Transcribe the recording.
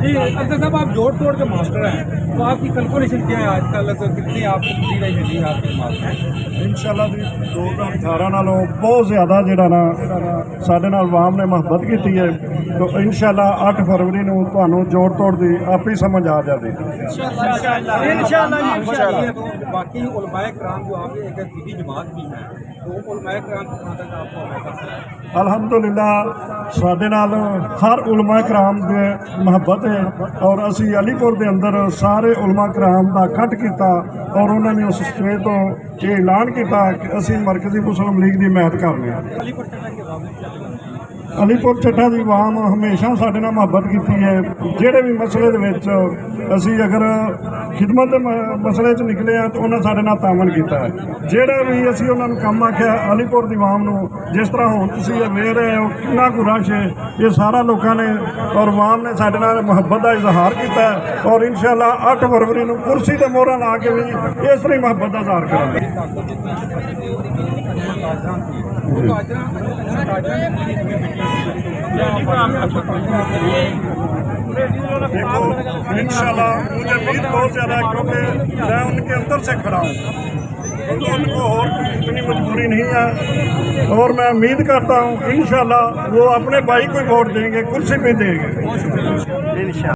जी अख्तर साहब, आप जोड़ तोड़ के मास्टर हैं, तो आपकी कैलकुलेशन क्या है आजकल, तो कितनी आपको पूरी रही है आपके मास्टर? इंशाल्लाह जी 2018 नालों बहुत ज़्यादा जिहड़ा ना साडे नाल आवाम ने मुहब्बत की है, तो इंशाल्लाह 8 फरवरी ਨੂੰ ਤੁਹਾਨੂੰ जोड़ तोड़ ਦੀ आपी समझ आ जाएगी इंशाल्लाह। तो बाकी उलमाए कराम जो आपकी एक दीदी जमात भी है, तो उलमाए कराम कहाँ तक आपको आएगा? अल्हम्दुलिल्लाह साडे नाल हर उलमा कराम दे मुहब्बत है, और असी अलीपुर के अंदर सारे उलमा कराम का इकट्ठ किया और उन्होंने उस स्टेज तो ये ऐलान किया कि असी मरकजी मुस्लिम लीग की हिमायत करने। अलीपुर ਚੱਠਾ ਦੀ आवाम हमेशा साडे नाल मुहब्बत की है। ਜਿਹੜੇ भी मसले ਦੇ ਵਿੱਚ ਅਸੀਂ अगर खिदमत के मसले च निकले हैं तो उन्होंने साडे नाल तामन किया है। ਜਿਹੜੇ भी ਅਸੀਂ ਉਹਨਾਂ ਨੂੰ ਕੰਮ ਆਖਿਆ अलीपुर ਦੀ आवाम ਨੂੰ, जिस तरह ਹੁਣ ਤੁਸੀਂ ਵੇਖ ਰਹੇ ਹੋ कितना ਕੁ रश है, ये सारा लोगों ने और आवाम ने साडे नाल मुहब्बत का इजहार किया है, और इंशाअल्लाह 8 फरवरी ਨੂੰ कुर्सी ते मोहरा ला के भी इस तरह मुहब्बत का इजहार करेंगे। देखो इंशाल्लाह मुझे उम्मीद बहुत ज़्यादा है, क्योंकि मैं उनके अंदर से खड़ा हूँ, उनको और इतनी मजबूरी नहीं है, और मैं उम्मीद करता हूँ इंशाल्लाह वो अपने भाई को वोट देंगे, कुर्सी पे देंगे इंशाल्लाह।